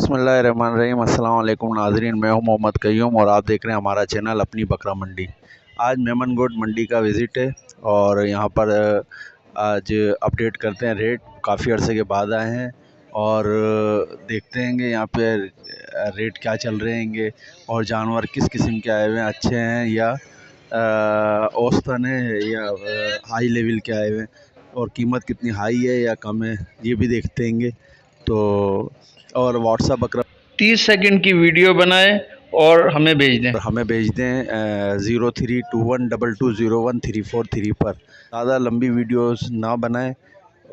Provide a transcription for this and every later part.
बिस्मिल्लाहिर्रहमानिर्रहीम। अस्सलाम वालेकुम नाज़रीन, मैं हूं मोहम्मद कयूम और आप देख रहे हैं हमारा चैनल अपनी बकरा मंडी। आज मेमनगोड मंडी का विज़िट है और यहां पर आज अपडेट करते हैं रेट। काफ़ी अरसे के बाद आए हैं और देखते हैं यहां पे रेट क्या चल रहे हैं और जानवर किस किस्म के आए हुए हैं, अच्छे हैं या औसतन है या हाई लेवल के आए हुए हैं, और कीमत कितनी हाई है या कम है ये भी देखते हैं। तो और व्हाट्सअप बकरा 30 सेकंड की वीडियो बनाएं और हमें भेज दें 0321220134 पर। ज़्यादा लंबी वीडियोस ना बनाएं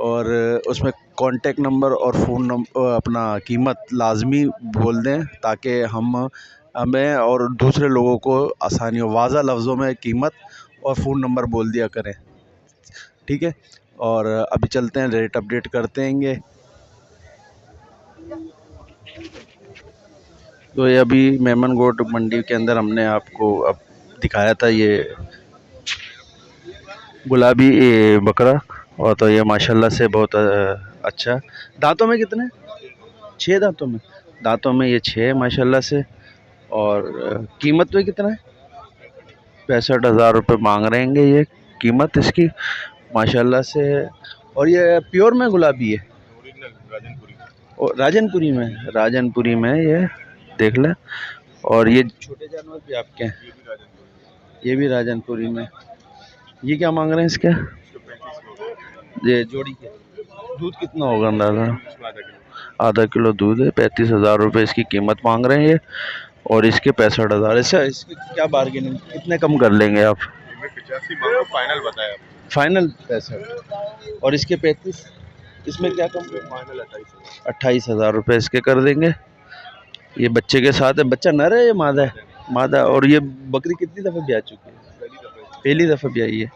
और उसमें कॉन्टेक्ट नंबर और फ़ोन नंबर अपना कीमत लाजमी बोल दें ताकि हमें और दूसरे लोगों को आसानी हो। वाज़ा लफ्ज़ों में कीमत और फ़ोन नंबर बोल दिया करें, ठीक है। और अभी चलते हैं, रेट अपडेट करते हैं। तो ये अभी मेमनगोड मंडी के अंदर हमने आपको अब दिखाया था ये गुलाबी बकरा, और तो ये माशाल्लाह से बहुत अच्छा। दांतों में कितने? 6 दांतों में ये 6 माशाल्लाह से। और कीमत में कितना है? 65,000 रुपये मांग रहे हैं ये कीमत इसकी माशाल्लाह से। और ये प्योर में गुलाबी है, राजनपुरी में ये देख लें। और ये छोटे जानवर भी आपके हैं, ये भी राजनपुरी में। ये क्या मांग रहे हैं इसके? ये जोड़ी के दूध कितना होगा अंदाज़ा? आधा किलो दूध है। 35,000 रुपये इसकी कीमत मांग रहे हैं ये, और इसके 65,000। ऐसा इसकी क्या बार्गेनिंग, कितने कम कर लेंगे आप? 85 मांगो, फाइनल बताया। फाइनल 65। और इसके 35, इसमें क्या कम? फाइनल 28,000 रुपये इसके कर देंगे। ये बच्चे के साथ है। बच्चा नर है या मादा है? मादा। और ये बकरी कितनी दफ़ा ब्याह चुकी है? पहली दफ़ा ब्याई है,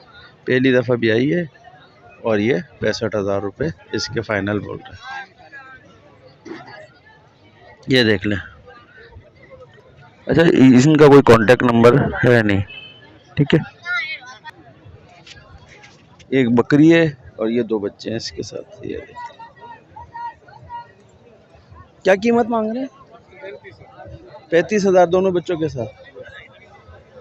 पहली दफ़ा ब्याई है। और ये 65,000 रुपये इसके फाइनल बोल रहे हैं। ये देख लें। अच्छा, इनका कोई कांटेक्ट नंबर है नहीं? ठीक है। एक बकरी है और ये 2 बच्चे हैं इसके साथ। ये क्या कीमत मांग रहे हैं? 35,000 दोनों बच्चों के साथ।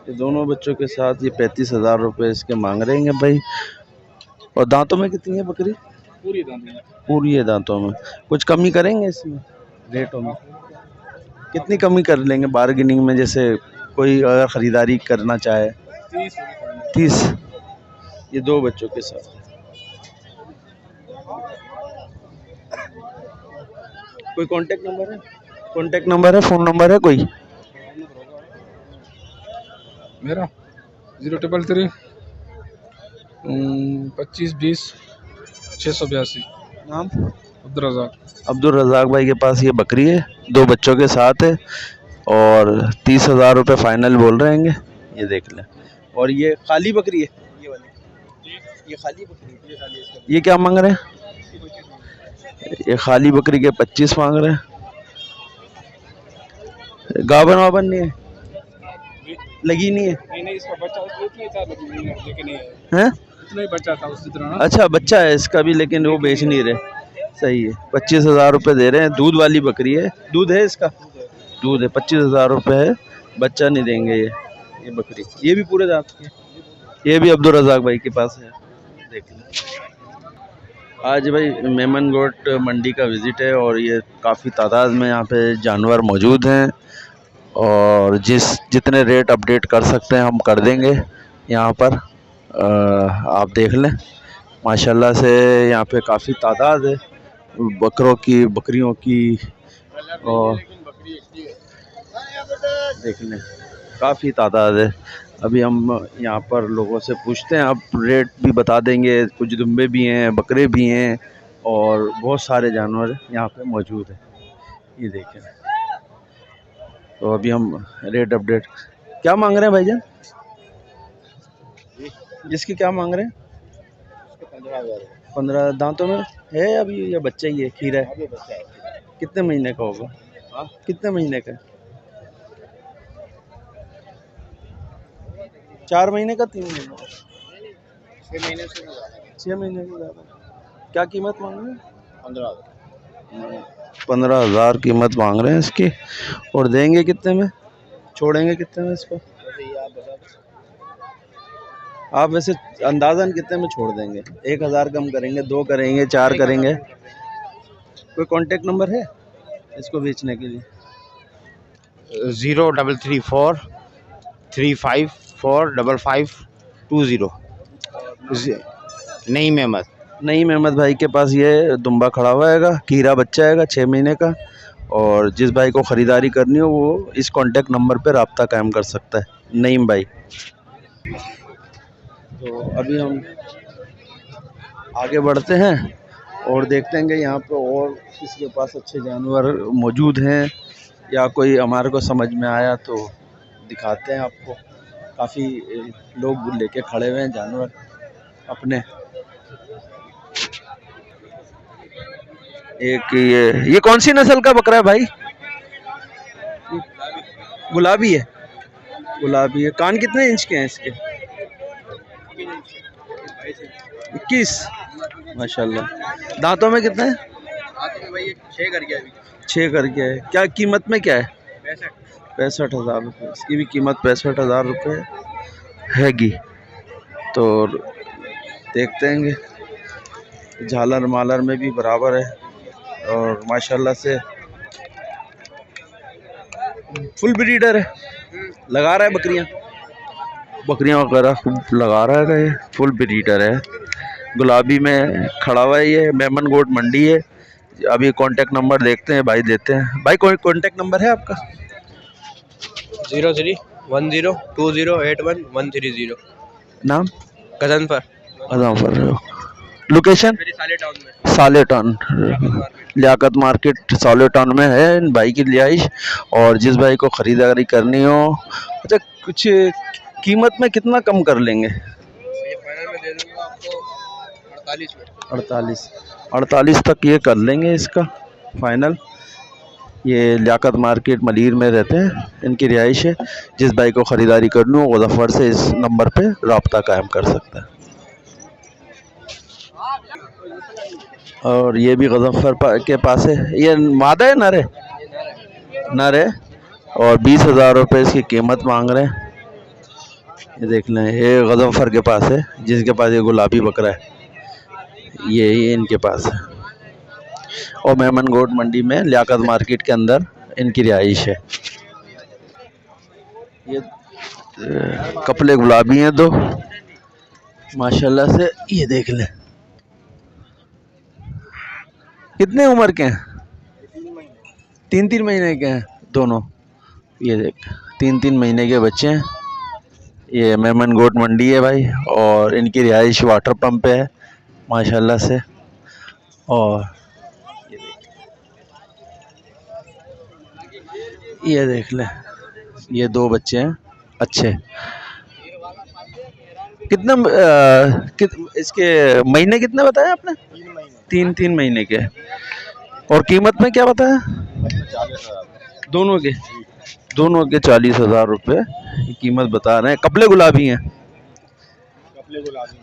ये दोनों बच्चों के साथ ये 35,000 रुपये इसके मांग रहे हैं भाई। और दांतों में कितनी है बकरी? पूरी है दांतों में। कुछ कमी करेंगे इसमें रेटों में? कितनी कमी कर लेंगे बार्गेनिंग में? जैसे कोई अगर ख़रीदारी करना चाहे 30। ये 2 बच्चों के साथ। कोई कांटेक्ट नंबर है? फ़ोन नंबर है कोई? मेरा 033 25 20 682। नाम? अब्दुल रज़ाक भाई के पास ये बकरी है, 2 बच्चों के साथ है, और 30,000 रुपये फाइनल बोल रहे हैं। ये देख लें। और ये खाली बकरी है, ये वाली, ये खाली बकरी है। ये क्या मांग रहे हैं? ये खाली बकरी के 25 मांग रहे हैं। गाभन वाभन नहीं है? लगी नहीं है? नहीं, इसका बच्चा लेकिन हैं? इतना ही बच्चा था उसी तरह। अच्छा, बच्चा है इसका भी, लेकिन वो बेच नहीं रहे। सही है। 25,000 रुपये दे रहे हैं। दूध वाली बकरी है। दूध है इसका? दूध है। 25,000 रुपये है। बच्चा नहीं देंगे ये बकरी। ये भी पूरे दांत की, ये भी अब्दुल रज़ाक भाई के पास है। देख लें। आज भाई मेमनगोड मंडी का विज़िट है और ये काफ़ी तादाद में यहाँ पे जानवर मौजूद हैं, और जितने रेट अपडेट कर सकते हैं हम कर देंगे यहाँ पर। आप देख लें माशाल्लाह से यहाँ पे काफ़ी तादाद है बकरियों की, और देख लें काफ़ी तादाद है। अभी हम यहाँ पर लोगों से पूछते हैं, आप रेट भी बता देंगे। कुछ दुम्बे भी हैं, बकरे भी हैं, और बहुत सारे जानवर यहाँ पे मौजूद हैं। ये देखें। तो अभी हम रेट अपडेट क्या मांग रहे हैं भाईजान? जिसकी क्या मांग रहे हैं? 15 दांतों में है अभी, या बच्चा ही है, खीरा है? कितने महीने का होगा? कितने महीने का? 4 महीने का, 3 महीने का? 6 महीने से 6 महीने से ज़्यादा। क्या कीमत मांग रहे हैं? 15,000। 15,000 कीमत मांग रहे हैं इसकी। और देंगे कितने में, छोड़ेंगे कितने में इसको? आप वैसे अंदाज़न कितने में छोड़ देंगे? 1,000 कम करेंगे, 2 करेंगे, 4 करेंगे? कोई कांटेक्ट नंबर है इसको बेचने के लिए? 0334354520। नईम अहमद। नईम अहमद भाई के पास ये दुम्बा खड़ा हुआ हैगा, कीरा बच्चा हैगा 6 महीने का। और जिस भाई को ख़रीदारी करनी हो वो इस कांटेक्ट नंबर पर रब्ता कायम कर सकता है, नईम भाई। तो अभी हम आगे बढ़ते हैं और देखते हैं कि यहाँ पे और किसी के पास अच्छे जानवर मौजूद हैं या कोई हमारे को समझ में आया तो दिखाते हैं आपको। काफ़ी लोग लेके खड़े हुए हैं जानवर अपने। एक ये कौन सी नस्ल का बकरा है भाई? गुलाबी है, गुलाबी है। कान कितने इंच के हैं इसके? 21 माशाल्लाह। दांतों में कितने हैं? 6 करके है। क्या कीमत में क्या है? 65,000 रुपये। इसकी भी कीमत 65,000 रुपये हैगी। तो देखते हैं, झालर मालर में भी बराबर है और माशाल्लाह से फुल ब्रीडर है। लगा रहा है बकरियां वगैरह खूब लगा रहा है। ये फुल ब्रीडर है। गुलाबी में खड़ा हुआ है। ये मेमन गोट मंडी है। अभी कांटेक्ट नंबर देखते हैं, भाई देते हैं। भाई कोई कांटेक्ट नंबर है आपका? 03102081 नाम? गजनफर। लोकेशन? साले टाउन लियाकत मार्केट साले टाउन में है इन भाई की रिहाइश। और जिस भाई को ख़रीदारी करनी हो, अच्छा कुछ कीमत में कितना कम कर लेंगे? ये फाइनल में दे दूंगा आपको 48 में। 48 तक ये कर लेंगे इसका फाइनल। ये लियाकत मार्केट मलीर में रहते हैं, इनकी रिहाइश है। जिस भाई को ख़रीदारी करनी हो गज़फ़र से इस नंबर पे रब्ता कायम कर सकता है। और ये भी गज़फ़र के पास है। ये मादा है नर है? नर है। और 20,000 रुपये इसकी कीमत मांग रहे हैं। ये देख लें, ये गज़फ़र के पास है जिसके पास ये गुलाबी बकरा है। ये इनके पास है। और मेमन गोट मंडी में लियाकत मार्केट के अंदर इनकी रिहाइश है। ये कपले गुलाबी हैं 2 माशाल्लाह से। ये देख लें कितने उम्र के हैं? 3 महीने के हैं दोनों। ये देख 3 महीने के बच्चे हैं। ये मेमन गोट मंडी है भाई। और इनकी रिहाइश वाटर पंप पे है माशाल्लाह से। और ये देख ले, ये 2 बच्चे हैं अच्छे। कितने इसके महीने कितने बताया आपने? 3 महीने के। और कीमत में क्या बताया? दोनों के 40,000 रुपये कीमत बता रहे हैं। कपले गुलाबी हैं।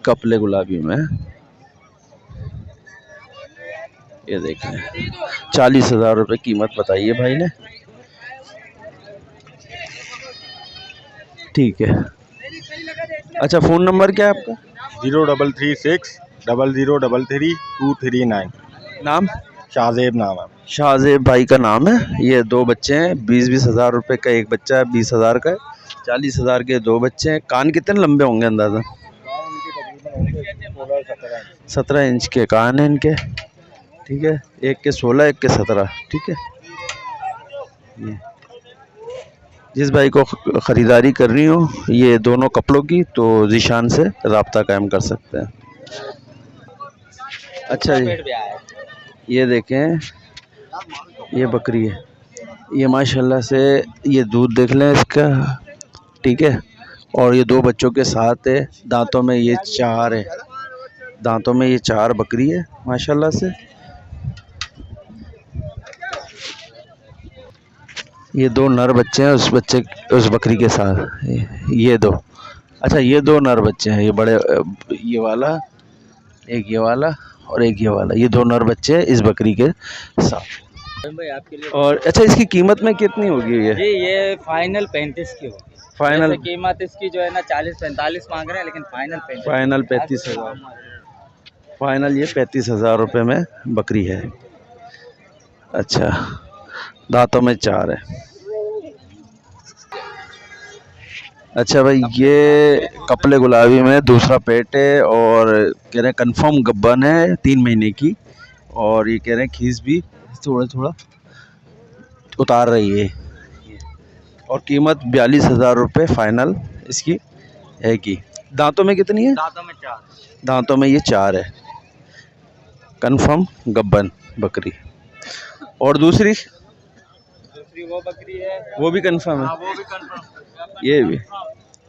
कपले गुलाबी में ये देखें 40,000 रुपये कीमत बताइए भाई ने। ठीक है। अच्छा फ़ोन नंबर क्या है आपका? 0336003339। नाम? शाहजेब नाम है। शाहजेब भाई का नाम है। ये 2 बच्चे हैं। 20,000 रुपये का एक बच्चा है, 20,000 का है। 40,000 के 2 बच्चे हैं। कान कितने लंबे होंगे अंदाज़ा? 17 इंच के कान हैं इनके। ठीक है, एक के 16, एक के 17। ठीक है। ये जिस भाई को ख़रीदारी करनी हो ये दोनों कपड़ों की, तो ज़ीशान से रब्ता कायम कर सकते हैं। अच्छा जी, ये देखें, ये बकरी है। ये माशाल्लाह से ये दूध देख लें इसका। ठीक है। और ये 2 बच्चों के साथ है। दांतों में ये 4 है। दांतों में ये 4 बकरी है माशाल्लाह से। ये 2 नर बच्चे हैं उस बकरी के साथ। ये 2, अच्छा ये 2 नर बच्चे हैं। ये बड़े, ये वाला, एक ये वाला और एक ये वाला, ये 2 नर बच्चे हैं इस बकरी के साथ। भाई आपके लिए। और अच्छा, इसकी कीमत में कितनी होगी ये? जी ये फाइनल 35 की होगी। फाइनल वैसे कीमत इसकी जो है ना 40-45 मांग रहे हैं, लेकिन फाइनल 35। फाइनल 35,000। फाइनल ये 35,000 रुपये में बकरी है। अच्छा, दांतों में 4 है। अच्छा भाई, ये कपले गुलाबी में दूसरा पेट है और कह रहे हैं कन्फर्म गब्बन है 3 महीने की, और ये कह रहे हैं खीस भी थोड़ा थोड़ा उतार रही है, और कीमत 42,000 रुपये फाइनल इसकी है की। दांतों में कितनी है? दांतों में 4। दांतों में ये 4 है, कन्फर्म गब्बन बकरी। और दूसरी वो बकरी है, वो भी कन्फर्म है? हाँ वो भी कंफर्म।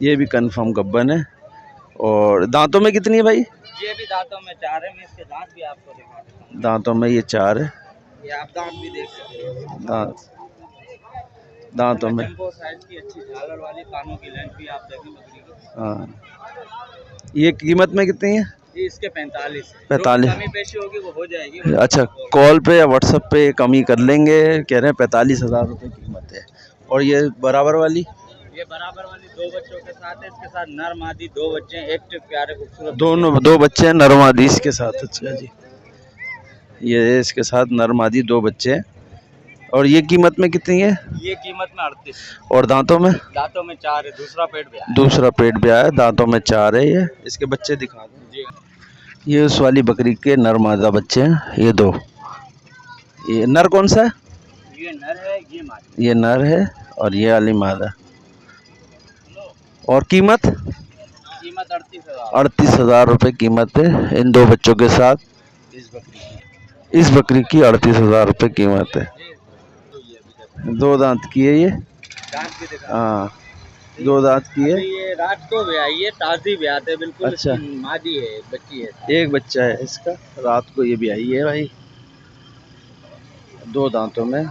ये भी कन्फर्म गब्बन है। और दांतों में कितनी है भाई? ये भी दांतों में 4 है। मैं इसके दांत भी आपको दिखा देता हूँ। दांतों में ये 4 है। ये आप दांत भी देख सकते हो। दांतों में साइज की अच्छी झालर वाली, कानों की लेंथ भी आप देखें बकरी की। हाँ, ये कीमत में कितनी है? ये इसके 45 है। 45। कमी पेशी होगी वो हो जाएगी। अच्छा, कॉल पे या व्हाट्सएप पे कमी कर लेंगे। कह रहे हैं 45,000 रुपये कीमत है। और ये बराबर वाली? ये बराबर वाली 2 बच्चों के साथ है। इसके साथ नर मादी 2 बच्चे हैं, एक्टिव प्यारे खूबसूरत। दोनों 2 बच्चे हैं नर मादी इसके साथ। अच्छा जी, ये इसके साथ नर मादी 2 बच्चे हैं। और ये कीमत में कितनी है? ये कीमत में 38। और दांतों में? दांतों में 4 है। दूसरा पेट भी है। दूसरा पेट भी आया, दांतों में 4 है। ये इसके बच्चे दिखा दो जी। ये उस वाली बकरी के नर मादा बच्चे हैं, ये 2। ये नर कौन सा है? ये नर है, ये मादी। ये नर है और ये वाली मादा। और कीमत? कीमत 38,000। 38,000 रुपये कीमत है इन 2 बच्चों के साथ। इस बकरी की 38,000 रुपये कीमत है। 2 दांत की है ये। दांत भी दिखा। हाँ, 2 दांत की है। ये रात को भी आई है, ताजी भी आते बिल्कुल। अच्छा। मादी है, बच्ची है। एक बच्चा है इसका, रात को ये भी आई है भाई, 2 दांतों में।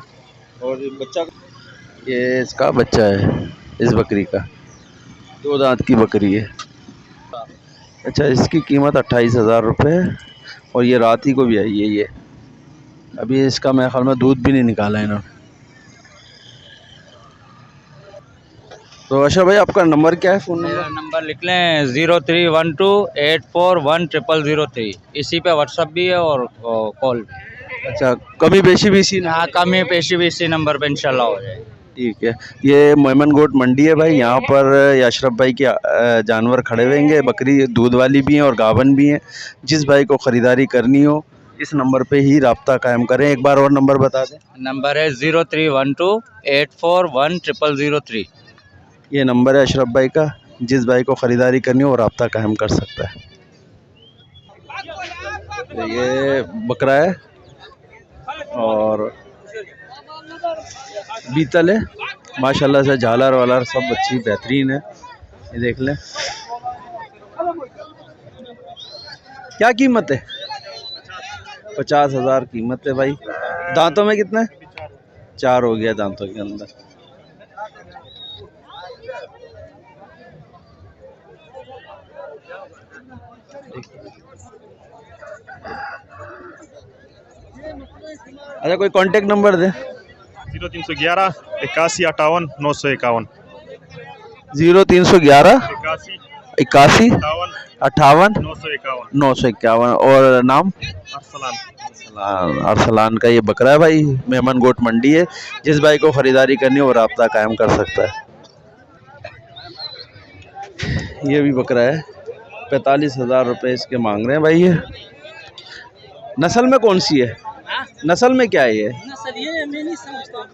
और ये बच्चा, ये इसका बच्चा है इस बकरी का, 2 दांत की बकरी है। अच्छा, इसकी कीमत 28,000 रुपये है। और ये रात ही को भी आई है ये। अभी इसका मेरे ख्याल में दूध भी नहीं निकाला इन्होंने। तो अच्छा भाई, आपका नंबर क्या है? फ़ोन मेरा नंबर? नंबर लिख लें 0312841303। इसी पे व्हाट्सअप भी है और कॉल भी। अच्छा, कमी बेशी भी इसी? हाँ, कमी पेशी भी इसी नंबर पे इंशाल्लाह हो जाएगी। ठीक है। ये मेमन गोट मंडी है भाई, यहाँ पर अशरफ भाई के जानवर खड़े हुएंगे। बकरी दूध वाली भी हैं और गाभन भी हैं। जिस भाई को ख़रीदारी करनी हो इस नंबर पे ही रब्ता कायम करें। एक बार और नंबर बता दें। नंबर है 0312841303। ये नंबर है अशरफ भाई का। जिस भाई को ख़रीदारी करनी हो वो रब्ता कायम कर सकता है। तो ये बकरा है और बीतल है, माशाल्लाह से झालर वालर सब अच्छी बेहतरीन है। ये देख लें। क्या कीमत है? 50,000 कीमत है भाई। दांतों में कितना है? 4 हो गया दांतों के अंदर। अच्छा, कोई कांटेक्ट नंबर दे। 0311 81 58 951। 0311 81 58 58 951। 951। और नाम? अरसलान। अरसलान का ये बकरा है भाई। मेमन गोट मंडी है। जिस भाई को ख़रीदारी करनी हो वो रब्ता कायम कर सकता है। ये भी बकरा है, 45,000 रुपये इसके मांग रहे हैं भाई। ये नस्ल में कौन सी है? नस्ल में क्या है ये? मैं नहीं समझता।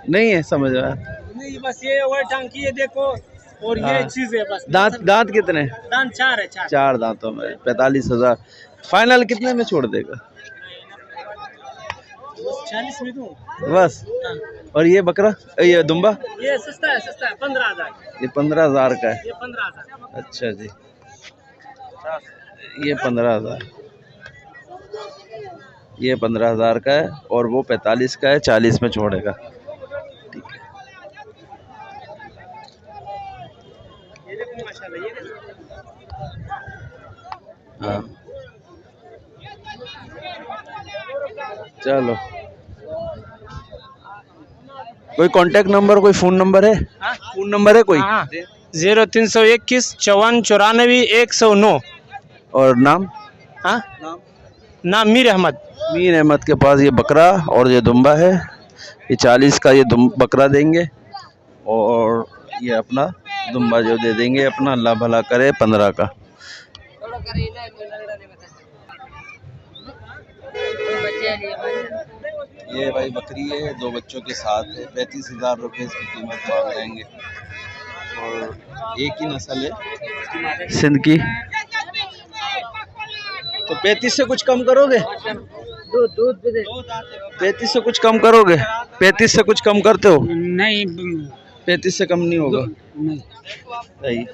नहीं है समझ में। नहीं, बस ये वो टांकी है देखो, और ये चीज है बस। दांत कितने? दांत 4 है। 4 दांतों में 45,000। फाइनल कितने में छोड़ देगा? 40 में दूं बस। और ये बकरा, ये दुम्बा? ये सस्ता है 15,000। ये 15,000 का है। ये 15,000। अच्छा जी, ये 15,000। ये 15,000 का है और वो 45 का है, 40 में छोड़ेगा। ठीक है। हाँ। चलो, कोई कांटेक्ट नंबर, कोई फ़ोन नंबर है? फ़ोन नंबर है कोई? 0321 5494 109। और नाम? हाँ, नाम मीर अहमद। मीर अहमद के पास ये बकरा और ये दुम्बा है। ये 40 का ये बकरा देंगे और ये अपना दुम्बा जो दे देंगे अपना, अल्लाह भला करे, 15 का। ये भाई बकरी है, 2 बच्चों के साथ है, 35,000 रुपये इसकी कीमत मांग रहेंगे। और एक ही नस्ल है सिंध की। तो 35 से कुछ कम करोगे? 35 से कुछ कम करोगे? 35 से कुछ कम करते हो? नहीं, 35 से कम नहीं होगा। नहीं। सही।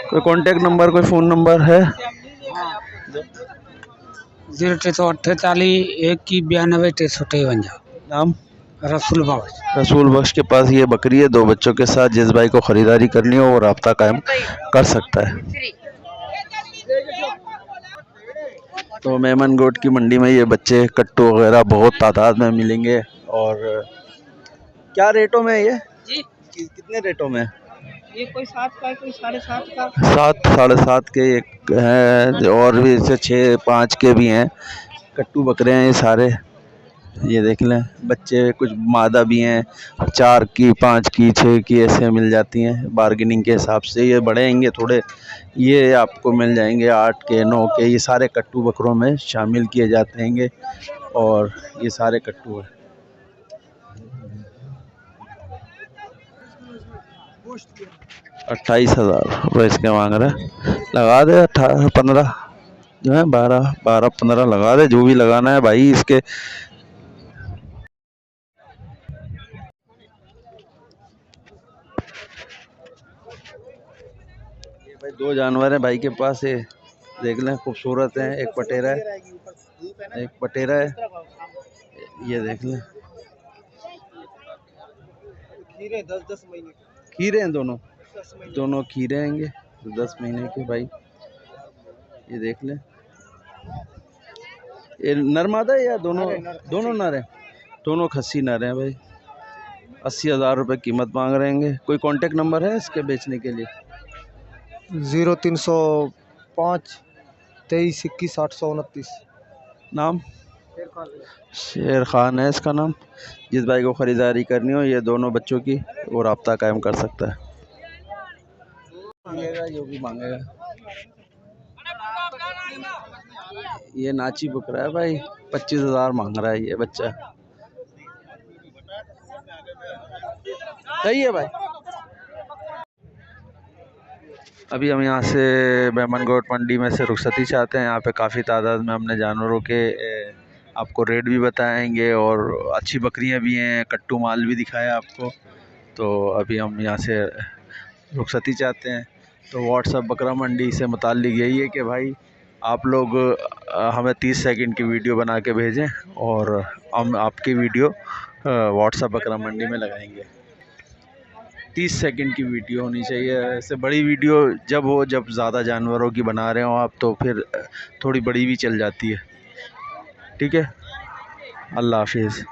कोई कांटेक्ट नंबर, कोई फ़ोन नंबर है? 0348 91 353। नाम? रसूल बख्श। रसूल बख्श के पास ये बकरी है, 2 बच्चों के साथ। जिस भाई को ख़रीदारी करनी हो वो राब्ता कायम कर सकता है। तो मेमन गोट की मंडी में ये बच्चे कट्टू वगैरह बहुत तादाद में मिलेंगे। और क्या रेटों में ये जी? कितने रेटों में? ये कोई 7 का, कोई 7.5 का। 7, 7.5 के एक हैं, और भी इससे 6, 5 के भी हैं। कट्टू बकरे हैं ये सारे। ये देख लें, बच्चे कुछ मादा भी हैं, 4 की, 5 की, 6 की ऐसे मिल जाती हैं बार्गेनिंग के हिसाब से। ये बड़े होंगे थोड़े, ये आपको मिल जाएंगे 8 के, 9 के। ये सारे कट्टू बकरों में शामिल किए जाते हैंगे और ये सारे कट्टू हैं। 28,000 रुपये इसके मांग रहे। लगा दे 18, 15 जो है, 12, 15 लगा दे, जो भी लगाना है भाई इसके। ये भाई 2 जानवर हैं भाई के पास, ये देख लें, खूबसूरत हैं। एक पटेरा है, एक पटेरा है। ये देख लें, खीरे 10-10 महीने खीरे हैं दोनों खीरे हैंगे 10 महीने के भाई। ये देख लें, ये नर मादा है या दोनों नर हैं? दोनों खस्सी नर हैं भाई। 80,000 रुपये कीमत मांग रहे हैं। कोई कांटेक्ट नंबर है इसके बेचने के लिए? 0305 23 21 829। नाम? शेर खान है इसका नाम। जिस भाई को ख़रीदारी करनी हो ये दोनों बच्चों की, वो राब्ता कायम कर सकता है। मांगेगा जो भी मांगेगा। ये नाची बकरा है भाई, 25,000 मांग रहा है ये बच्चा। सही है भाई। अभी हम यहाँ से मेमन गोट मंडी में से रुखसती चाहते हैं। यहाँ पे काफ़ी तादाद में हमने जानवरों के आपको रेट भी बताएंगे और अच्छी बकरियां भी हैं, कट्टू माल भी दिखाया आपको। तो अभी हम यहाँ से रुखसती चाहते हैं। तो व्हाट्सअप बकरा मंडी से मुताल्लिक़ यही है कि भाई आप लोग हमें 30 सेकंड की वीडियो बना के भेजें और हम आपकी वीडियो व्हाट्सअप बकरा मंडी में लगाएंगे। 30 सेकंड की वीडियो होनी चाहिए। ऐसे बड़ी वीडियो जब ज़्यादा जानवरों की बना रहे हो आप, तो फिर थोड़ी बड़ी भी चल जाती है। ठीक है, अल्लाह हाफिज़।